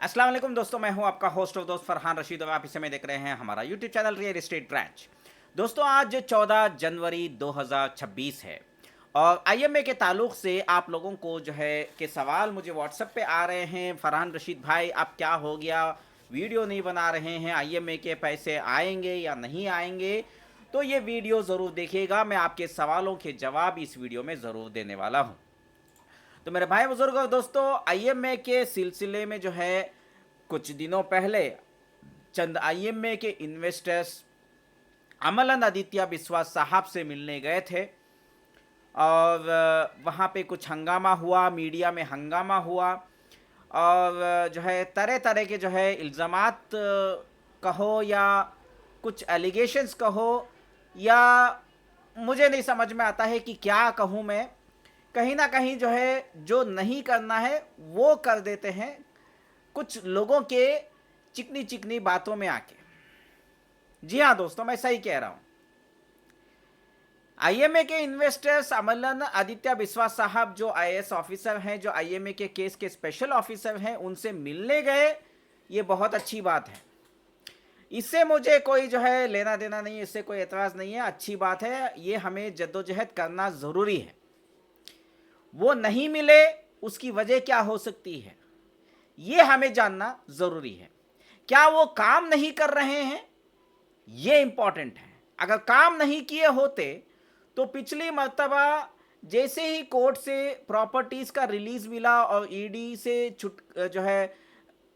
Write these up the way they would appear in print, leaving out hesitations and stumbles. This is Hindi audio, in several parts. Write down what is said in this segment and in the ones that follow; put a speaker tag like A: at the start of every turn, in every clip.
A: अस्सलाम वालेकुम दोस्तों, मैं हूं आपका होस्ट और दोस्त फरहान रशीद और आप इस समय देख रहे हैं हमारा YouTube channel real estate branch. दोस्तों, आज 14 जनवरी 2026 है और आईएमए के ताल्लुक से आप लोगों को जो है कि सवाल मुझे व्हाट्सएप पे आ रहे हैं। फरहान रशीद भाई, आप क्या हो गया, वीडियो नहीं बना रहे हैं, आईएमए के पैसे आएंगे या नहीं आएंगे? तो ये वीडियो ज़रूर देखिएगा, मैं आपके सवालों के जवाब इस वीडियो में ज़रूर देने वाला हूँ। तो मेरे भाई बुजुर्ग और दोस्तों, आईएमए के सिलसिले में जो है कुछ दिनों पहले चंद आईएमए के इन्वेस्टर्स अमलन आदित्य बिस्वास साहब से मिलने गए थे और वहाँ पे कुछ हंगामा हुआ, मीडिया में हंगामा हुआ और जो है तरह तरह के जो है इल्ज़ामात कहो या कुछ एलिगेशंस कहो या मुझे नहीं समझ में आता है कि क्या कहूँ मैं। कहीं ना कहीं जो है जो नहीं करना है वो कर देते हैं कुछ लोगों के चिकनी चिकनी बातों में आके। जी हाँ दोस्तों, मैं सही कह रहा हूं। आईएमए के इन्वेस्टर्स अमलन आदित्य बिस्वास साहब जो आईएएस ऑफिसर हैं, जो आईएमए के केस के स्पेशल ऑफिसर हैं, उनसे मिलने गए। ये बहुत अच्छी बात है, इससे मुझे कोई जो है लेना देना नहीं है, इससे कोई एतराज़ नहीं है, अच्छी बात है। ये हमें जद्दोजहद करना ज़रूरी है। वो नहीं मिले उसकी वजह क्या हो सकती है ये हमें जानना ज़रूरी है। क्या वो काम नहीं कर रहे हैं, ये इंपॉर्टेंट है। अगर काम नहीं किए होते तो पिछली मर्तबा जैसे ही कोर्ट से प्रॉपर्टीज़ का रिलीज़ मिला और ईडी से छुट जो है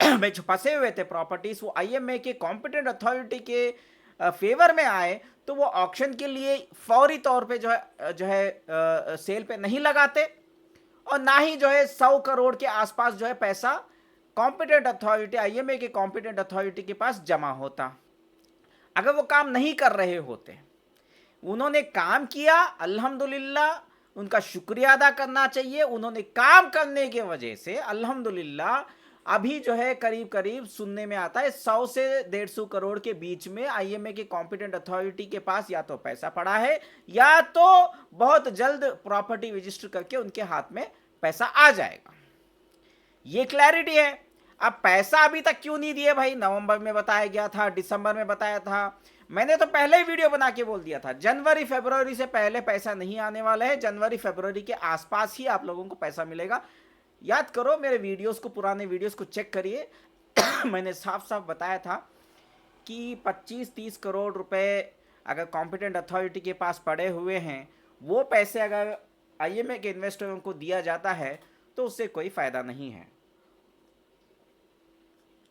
A: में फंसे हुए थे प्रॉपर्टीज़, वो आईएमए के कॉम्पिटेंट अथॉरिटी के फेवर में आए तो वो ऑक्शन के लिए फौरी तौर पे जो है सेल पे नहीं लगाते और ना ही जो है 100 करोड़ के आसपास जो है पैसा कॉम्पिटेंट अथॉरिटी, आईएमए के कॉम्पिटेंट अथॉरिटी के पास जमा होता। अगर वो काम नहीं कर रहे होते, उन्होंने काम किया, अल्हम्दुलिल्लाह, उनका शुक्रिया अदा करना चाहिए। उन्होंने काम करने के वजह से अल्हम्दुलिल्लाह अभी जो है करीब करीब सुनने में आता है 100 से 150 करोड़ के बीच में आईएमए के कॉम्पिटेंट अथॉरिटी के पास या तो पैसा पड़ा है या तो बहुत जल्द प्रॉपर्टी रजिस्टर करके उनके हाथ में पैसा आ जाएगा। ये क्लैरिटी है। अब पैसा अभी तक क्यों नहीं दिए भाई? नवंबर में बताया गया था, दिसंबर में बताया था। मैंने तो पहले ही वीडियो बना के बोल दिया था जनवरी फरवरी से पहले पैसा नहीं आने वाला है, जनवरी फरवरी के आसपास ही आप लोगों को पैसा मिलेगा। याद करो मेरे वीडियोस को, पुराने वीडियोस को चेक करिए। मैंने साफ साफ बताया था कि 25-30 करोड़ रुपए अगर कॉम्पिटेंट अथॉरिटी के पास पड़े हुए हैं, वो पैसे अगर आईएमए के इन्वेस्टरों को दिया जाता है तो उससे कोई फ़ायदा नहीं है।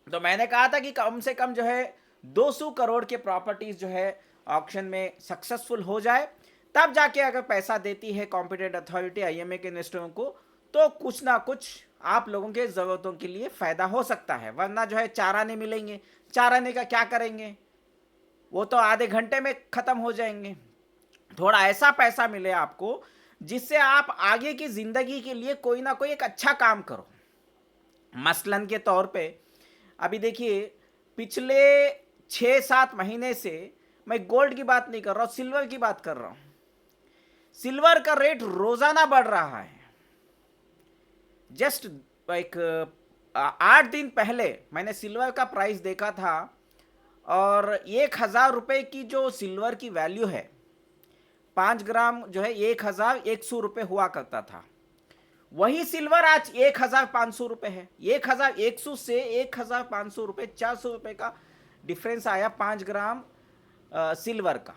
A: तो मैंने कहा था कि कम से कम जो है 200 करोड़ के प्रॉपर्टीज जो है ऑक्शन में सक्सेसफुल हो जाए, तब जाके अगर पैसा देती है कॉम्पिटेंट अथॉरिटी आईएमए के इन्वेस्टरों को, तो कुछ ना कुछ आप लोगों के ज़रूरतों के लिए फ़ायदा हो सकता है। वरना जो है 4 आने मिलेंगे, 4 आने का क्या करेंगे? वो तो आधे घंटे में ख़त्म हो जाएंगे। थोड़ा ऐसा पैसा मिले आपको जिससे आप आगे की ज़िंदगी के लिए कोई ना कोई एक अच्छा काम करो। मसलन के तौर पे अभी देखिए, पिछले 6-7 महीने से मैं गोल्ड की बात नहीं कर रहा हूँ, सिल्वर की बात कर रहा हूँ। सिल्वर का रेट रोज़ाना बढ़ रहा है। जस्ट एक 8 दिन पहले मैंने सिल्वर का प्राइस देखा था और 1,000 रुपये की जो सिल्वर की वैल्यू है, 5 ग्राम जो है 1,100 रुपये हुआ करता था। वही सिल्वर आज 1,500 रुपये है। 1,100 से 1,500 रुपये, 400 रुपये का डिफरेंस आया 5 ग्राम सिल्वर का।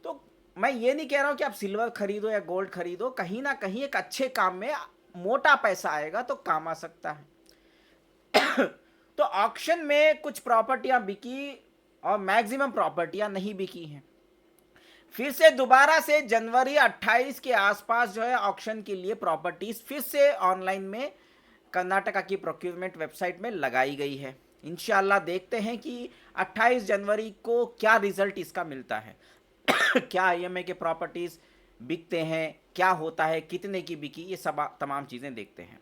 A: तो मैं ये नहीं कह रहा हूँ कि आप सिल्वर खरीदो या गोल्ड खरीदो, कहीं ना कहीं एक अच्छे काम में मोटा पैसा आएगा तो काम आ सकता है। तो ऑक्शन में कुछ प्रॉपर्टियां बिकी और मैक्सिमम प्रॉपर्टियां नहीं बिकी हैं। फिर से दोबारा से जनवरी 28 के आसपास जो है ऑक्शन के लिए प्रॉपर्टीज फिर से ऑनलाइन में कर्नाटका की प्रोक्योरमेंट वेबसाइट में लगाई गई है। इंशाल्लाह देखते हैं कि 28 जनवरी को क्या रिजल्ट इसका मिलता है। क्या आईएमए के प्रॉपर्टीज बिकते हैं, क्या होता है, कितने की बिकी, ये सब तमाम चीज़ें देखते हैं।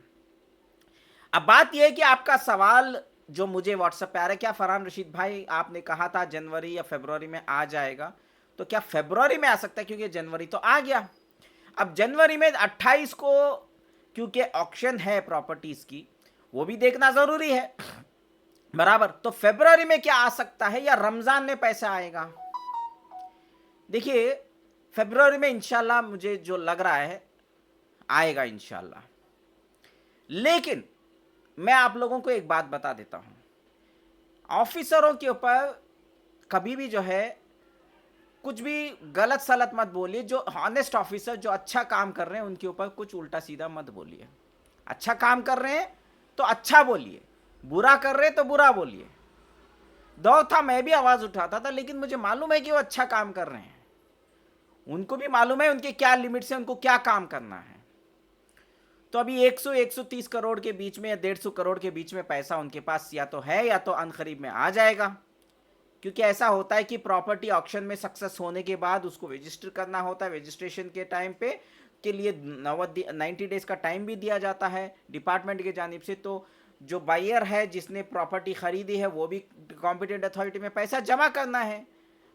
A: अब बात यह है कि आपका सवाल जो मुझे व्हाट्सएप पे आ रहा है, क्या फरहान रशीद भाई आपने कहा था जनवरी या फरवरी में आ जाएगा, तो क्या फरवरी में आ सकता है? क्योंकि जनवरी तो आ गया। अब जनवरी में 28 को क्योंकि ऑक्शन है प्रॉपर्टीज़ की, वो भी देखना जरूरी है, बराबर। तो फरवरी में क्या आ सकता है, या रमजान में पैसा आएगा? देखिए, फरवरी में इंशाल्लाह मुझे जो लग रहा है आएगा इंशाल्लाह। लेकिन मैं आप लोगों को एक बात बता देता हूं, ऑफिसरों के ऊपर कभी भी जो है कुछ भी गलत सलत मत बोलिए। जो हॉनेस्ट ऑफिसर जो अच्छा काम कर रहे हैं उनके ऊपर कुछ उल्टा सीधा मत बोलिए। अच्छा काम कर रहे हैं तो अच्छा बोलिए, बुरा कर रहे हैं तो बुरा बोलिए। दौर था मैं भी आवाज उठाता था, लेकिन मुझे मालूम है कि वो अच्छा काम कर रहे हैं, उनको भी मालूम है उनके क्या लिमिट्स हैं, उनको क्या काम करना है। तो अभी 100-130 करोड़ के बीच में या 150 करोड़ के बीच में पैसा उनके पास या तो है या तो अनकरीब में आ जाएगा। क्योंकि ऐसा होता है कि प्रॉपर्टी ऑक्शन में सक्सेस होने के बाद उसको रजिस्टर करना होता है। रजिस्ट्रेशन के टाइम पे के लिए 90 डेज का टाइम भी दिया जाता है डिपार्टमेंट की जानिब से। तो जो बायर है जिसने प्रॉपर्टी खरीदी है वो भी कॉम्पिटेंट अथॉरिटी में पैसा जमा करना है,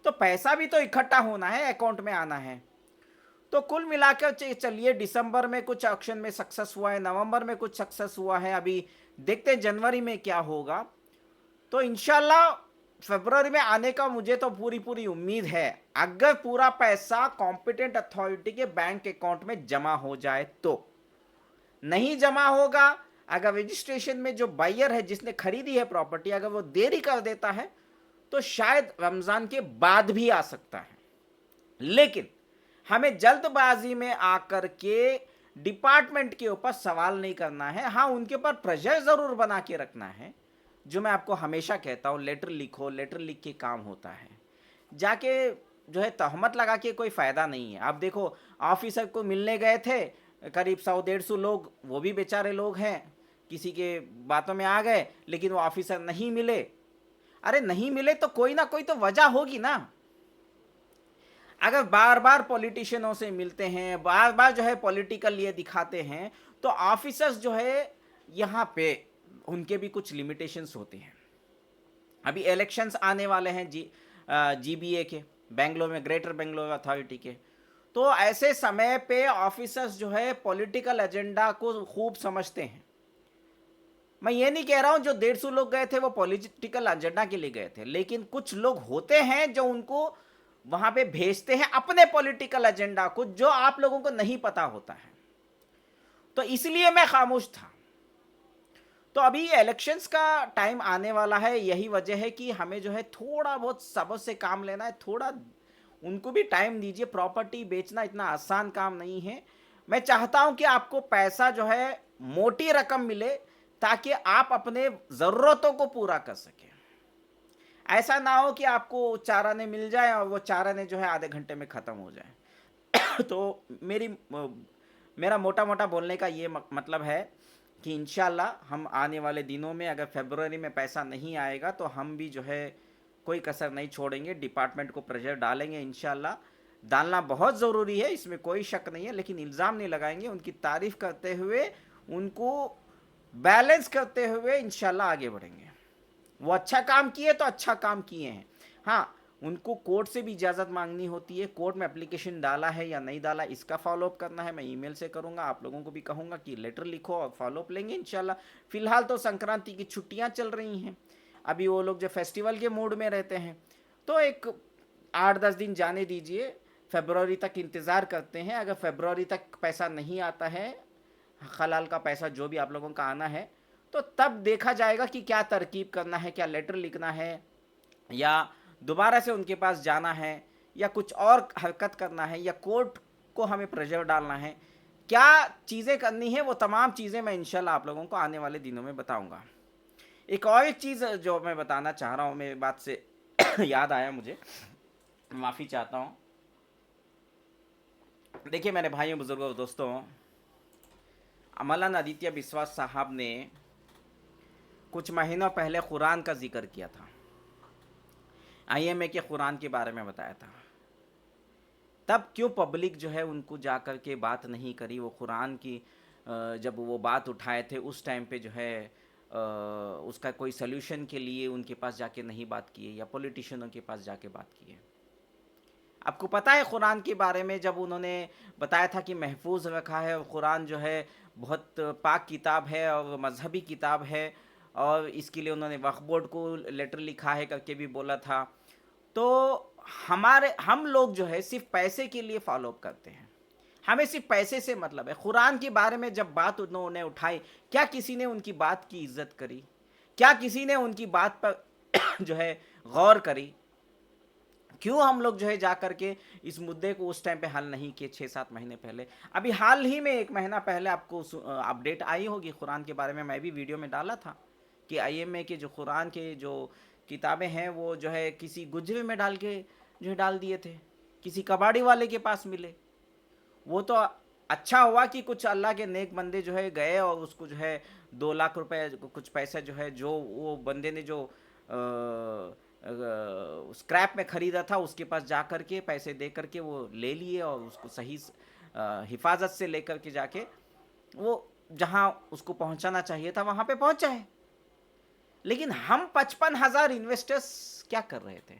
A: तो पैसा भी तो इकट्ठा होना है, अकाउंट में आना है। तो कुल मिलाकर चलिए, दिसंबर में कुछ ऑक्शन में सक्सेस हुआ है, नवंबर में कुछ सक्सेस हुआ है, अभी देखते हैं जनवरी में क्या होगा। तो इंशाल्लाह फरवरी में आने का मुझे तो पूरी पूरी उम्मीद है, अगर पूरा पैसा कॉम्पिटेंट अथॉरिटी के बैंक अकाउंट में जमा हो जाए तो। नहीं जमा होगा, अगर रजिस्ट्रेशन में जो बायर है जिसने खरीदी है प्रॉपर्टी, अगर वो देरी कर देता है तो शायद रमजान के बाद भी आ सकता है। लेकिन हमें जल्दबाजी में आकर के डिपार्टमेंट के ऊपर सवाल नहीं करना है। हाँ, उनके ऊपर प्रेशर जरूर बना के रखना है। जो मैं आपको हमेशा कहता हूँ, लेटर लिखो, लेटर लिख के काम होता है। जाके जो है तहमत लगा के कोई फायदा नहीं है। आप देखो, ऑफिसर को मिलने गए थे करीब 100-150 लोग, वो भी बेचारे लोग हैं, किसी के बातों में आ गए, लेकिन वो ऑफिसर नहीं मिले। अरे नहीं मिले तो कोई ना कोई तो वजह होगी ना। अगर बार बार पॉलिटिशियनों से मिलते हैं, बार बार जो है पॉलिटिकल ये दिखाते हैं, तो ऑफिसर्स जो है यहाँ पे उनके भी कुछ लिमिटेशंस होते हैं। अभी इलेक्शंस आने वाले हैं जीबीए के, बेंगलोर में, ग्रेटर बेंगलोर अथॉरिटी के। तो ऐसे समय पे ऑफिसर्स जो है पॉलिटिकल एजेंडा को खूब समझते हैं। मैं ये नहीं कह रहा हूं जो 150 लोग गए थे वो पॉलिटिकल एजेंडा के लिए गए थे, लेकिन कुछ लोग होते हैं जो उनको वहां पे भेजते हैं अपने पॉलिटिकल एजेंडा को, जो आप लोगों को नहीं पता होता है। तो इसलिए मैं खामोश था। तो अभी इलेक्शंस का टाइम आने वाला है, यही वजह है कि हमें जो है थोड़ा बहुत सब्र से काम लेना है। थोड़ा उनको भी टाइम दीजिए। प्रॉपर्टी बेचना इतना आसान काम नहीं है। मैं चाहता हूं कि आपको पैसा जो है मोटी रकम मिले, ताकि आप अपने ज़रूरतों को पूरा कर सकें। ऐसा ना हो कि आपको चाराने मिल जाए और वो चाराने जो है आधे घंटे में ख़त्म हो जाए। तो मेरा मोटा मोटा बोलने का ये मतलब है कि इंशाल्लाह हम आने वाले दिनों में, अगर फरवरी में पैसा नहीं आएगा तो हम भी जो है कोई कसर नहीं छोड़ेंगे, डिपार्टमेंट को प्रेशर डालेंगे। इंशाल्लाह डालना बहुत ज़रूरी है, इसमें कोई शक नहीं है, लेकिन इल्ज़ाम नहीं लगाएंगे। उनकी तारीफ़ करते हुए, उनको बैलेंस करते हुए इंशाल्लाह आगे बढ़ेंगे। वो अच्छा काम किए तो अच्छा काम किए हैं। हाँ, उनको कोर्ट से भी इजाज़त मांगनी होती है। कोर्ट में एप्लीकेशन डाला है या नहीं डाला, इसका फॉलोअप करना है। मैं ईमेल से करूँगा, आप लोगों को भी कहूँगा कि लेटर लिखो और फॉलोअप लेंगे इंशाल्लाह। फ़िलहाल तो संक्रांति की छुट्टियाँ चल रही हैं, अभी वो लोग जो फेस्टिवल के मूड में रहते हैं, तो एक 8-10 दिन जाने दीजिए। फरवरी तक इंतज़ार करते हैं। अगर फरवरी तक पैसा नहीं आता है, हलाल का पैसा जो भी आप लोगों का आना है, तो तब देखा जाएगा कि क्या तरकीब करना है, क्या लेटर लिखना है, या दोबारा से उनके पास जाना है, या कुछ और हरकत करना है, या कोर्ट को हमें प्रेशर डालना है। क्या चीज़ें करनी है वो तमाम चीज़ें मैं इंशाल्लाह आप लोगों को आने वाले दिनों में बताऊंगा। एक चीज़ जो मैं बताना चाह रहा हूँ, मेरी बात से याद आया मुझे, माफ़ी चाहता हूँ। देखिए मेरे भाइयों, बुजुर्गों, दोस्तों, अमलान आदित्य बिस्वास साहब ने कुछ महीनों पहले कुरान का जिक्र किया था, आईएमए के कुरान के बारे में बताया था। तब क्यों पब्लिक जो है उनको जाकर के बात नहीं करी? वो कुरान की जब वो बात उठाए थे उस टाइम पे जो है उसका कोई सल्यूशन के लिए उनके पास जाके नहीं बात किए, या पॉलिटिशियनों के पास जाके बात किए। आपको पता है कुरान के बारे में जब उन्होंने बताया था कि महफूज रखा है, कुरान जो है बहुत पाक किताब है और मजहबी किताब है, और इसके लिए उन्होंने वक्फ बोर्ड को लेटर लिखा है करके भी बोला था। तो हम लोग जो है सिर्फ पैसे के लिए फॉलो अप करते हैं, हमें सिर्फ पैसे से मतलब है। कुरान के बारे में जब बात उन्होंने उठाई, क्या किसी ने उनकी बात की इज्जत करी? क्या किसी ने उनकी बात पर जो है गौर करी? क्यों हम लोग जो है जा करके इस मुद्दे को उस टाइम पे हल नहीं किए 6-7 महीने पहले? अभी हाल ही में 1 महीना पहले आपको अपडेट आई होगी कुरान के बारे में, मैं भी वीडियो में डाला था कि आईएमए के जो कुरान के जो किताबें हैं वो जो है किसी गुजरे में डाल के जो है डाल दिए थे, किसी कबाड़ी वाले के पास मिले। वो तो अच्छा हुआ कि कुछ अल्लाह के नेक बंदे जो है गए और उसको जो है 2 लाख रुपए कुछ पैसा जो है जो वो बंदे ने जो स्क्रैप में खरीदा था उसके पास जा कर के पैसे दे करके वो ले लिए, और उसको सही हिफाजत से लेकर के जाके वो जहां उसको पहुंचाना चाहिए था वहां पे पहुंचा है। लेकिन हम 55,000 इन्वेस्टर्स क्या कर रहे थे?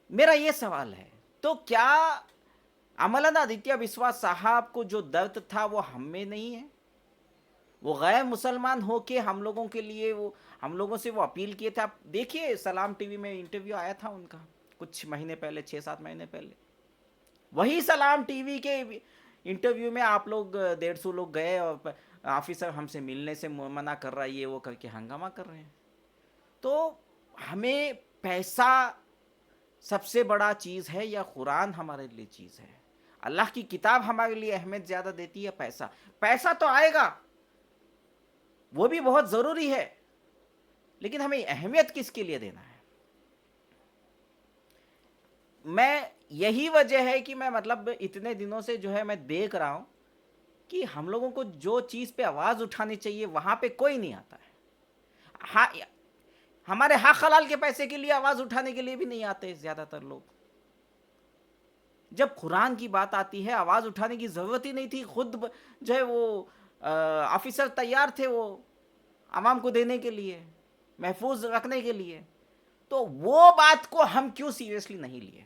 A: मेरा ये सवाल है। तो क्या अमलाना आदित्य विश्वास साहब को जो दर्द था वो हम में नहीं है? वो गैर मुसलमान हो के हम लोगों के लिए वो हम लोगों से वो अपील किए थे। आप देखिए सलाम टीवी में इंटरव्यू आया था उनका कुछ महीने पहले, 6-7 महीने पहले। वही सलाम टीवी के इंटरव्यू में आप लोग 150 लोग गए और ऑफिसर हमसे मिलने से मना कर रहा है, ये वो करके हंगामा कर रहे हैं। तो हमें पैसा सबसे बड़ा चीज़ है या कुरान हमारे लिए चीज़ है? अल्लाह की किताब हमारे लिए अहमियत ज़्यादा देती है पैसा? पैसा तो आएगा, वो भी बहुत ज़रूरी है, लेकिन हमें अहमियत किसके लिए देना है? मैं यही वजह है कि मैं मतलब इतने दिनों से जो है मैं देख रहा हूं कि हम लोगों को जो चीज़ पे आवाज़ उठानी चाहिए वहां पे कोई नहीं आता है। हाँ, हमारे हक हलाल के पैसे के लिए आवाज़ उठाने के लिए भी नहीं आते ज़्यादातर लोग। जब कुरान की बात आती है आवाज़ उठाने की ज़रूरत ही नहीं थी, खुद जो है वो ऑफिसर तैयार थे वो आवाम को देने के लिए, महफूज रखने के लिए। तो वो बात को हम क्यों सीरियसली नहीं लिए?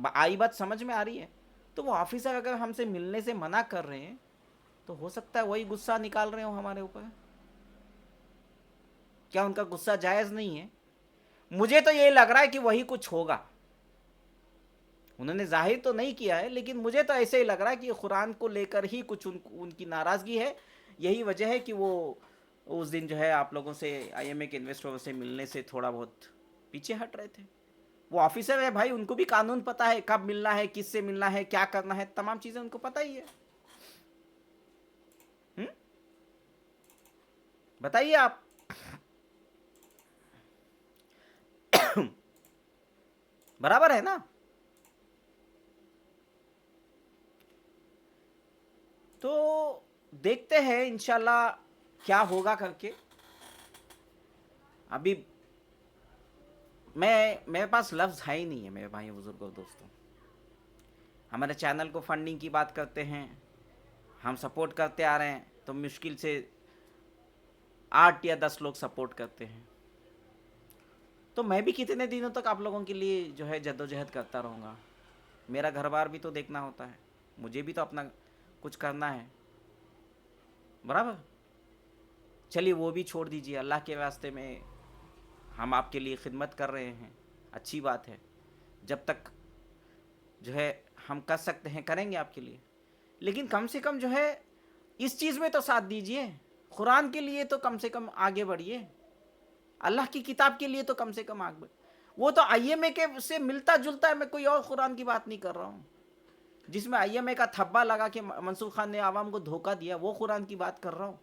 A: आई बात समझ में आ रही है? तो वो ऑफिसर अगर हमसे मिलने से मना कर रहे हैं तो हो सकता है वही गुस्सा निकाल रहे हो हमारे ऊपर। क्या उनका गुस्सा जायज़ नहीं है? मुझे तो ये लग रहा है कि वही कुछ होगा। उन्होंने जाहिर तो नहीं किया है, लेकिन मुझे तो ऐसे ही लग रहा है कि कुरान को लेकर ही कुछ उनकी नाराज़गी है। यही वजह है कि वो उस दिन जो है आप लोगों से, आईएमए के इन्वेस्टरों से मिलने से थोड़ा बहुत पीछे हट रहे थे। वो ऑफिसर है भाई, उनको भी कानून पता है, कब मिलना है, किससे मिलना है, क्या करना है, तमाम चीज़ें उनको पता ही है। बताइए आप। बराबर है ना? तो देखते हैं इंशाल्लाह क्या होगा करके। अभी मेरे पास लफ्ज़ है ही नहीं है मेरे भाई बुजुर्गों दोस्तों। हमारे चैनल को फंडिंग की बात करते हैं, हम सपोर्ट करते आ रहे हैं, तो मुश्किल से 8 या 10 लोग सपोर्ट करते हैं। तो मैं भी कितने दिनों तक आप लोगों के लिए जो है जद्दोजहद करता रहूँगा? मेरा घर बार भी तो देखना होता है, मुझे भी तो अपना कुछ करना है, बराबर? चलिए वो भी छोड़ दीजिए, अल्लाह के वास्ते में हम आपके लिए खिदमत कर रहे हैं, अच्छी बात है। जब तक जो है हम कर सकते हैं करेंगे आपके लिए, लेकिन कम से कम जो है इस चीज़ में तो साथ दीजिए। कुरान के लिए तो कम से कम आगे बढ़िए, अल्लाह की किताब के लिए तो कम से कम आगे। वो तो आईएमए के से मिलता जुलता है, मैं कोई और कुरान की बात नहीं कर रहा हूँ जिसमें आईएमए का थब्बा लगा के मंसूर खान ने आवाम को धोखा दिया, वो कुरान की बात कर रहा हूँ।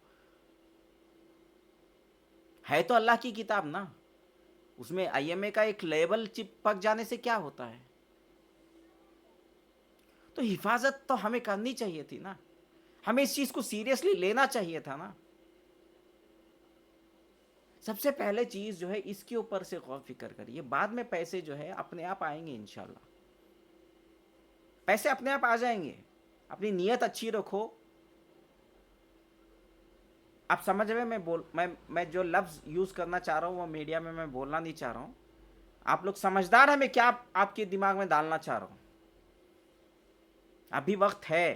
A: है तो अल्लाह की किताब ना, उसमें आईएमए का एक लेबल चिपक जाने से क्या होता है? तो हिफाजत तो हमें करनी चाहिए थी ना, हमें इस चीज को सीरियसली लेना चाहिए था ना। सबसे पहले चीज जो है इसके ऊपर से गौर फिक्र करिए, बाद में पैसे जो है अपने आप आएंगे इंशाल्लाह, पैसे अपने आप आ जाएंगे। अपनी नीयत अच्छी रखो। आप समझ रहे, मैं जो लफ्ज यूज करना चाह रहा हूँ वो मीडिया में मैं बोलना नहीं चाह रहा हूँ। आप लोग समझदार है मैं क्या आपके दिमाग में डालना चाह रहा हूँ। अभी वक्त है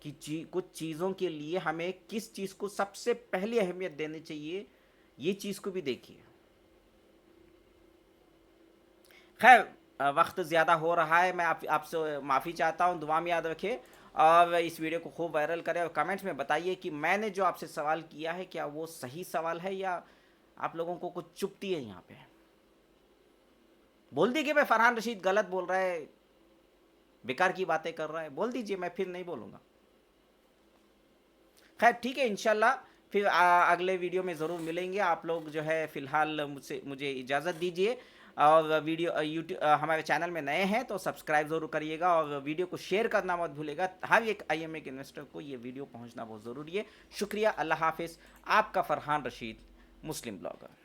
A: कि कुछ चीज़ों के लिए हमें किस चीज़ को सबसे पहली अहमियत देनी चाहिए, ये चीज़ को भी देखिए। खैर, वक्त ज़्यादा हो रहा है, मैं आपसे माफ़ी चाहता हूँ, दुआ में याद रखें और इस वीडियो को खूब वायरल करें और कमेंट्स में बताइए कि मैंने जो आपसे सवाल किया है क्या वो सही सवाल है या आप लोगों को कुछ चुभती है। यहाँ पे बोल दी कि मैं फरहान रशीद गलत बोल रहा है, बेकार की बातें कर रहा है, बोल दीजिए, मैं फिर नहीं बोलूँगा। खैर ठीक है, इंशाल्लाह फिर अगले वीडियो में ज़रूर मिलेंगे। आप लोग जो है फ़िलहाल मुझे इजाज़त दीजिए और वीडियो यूट्यूब हमारे चैनल में नए हैं तो सब्सक्राइब ज़रूर करिएगा और वीडियो को शेयर करना मत भूलिएगा। हर एक आईएमए के इन्वेस्टर को ये वीडियो पहुंचना बहुत ज़रूरी है। शुक्रिया, अल्लाह हाफिज़। आपका फरहान रशीद, मुस्लिम ब्लॉगर।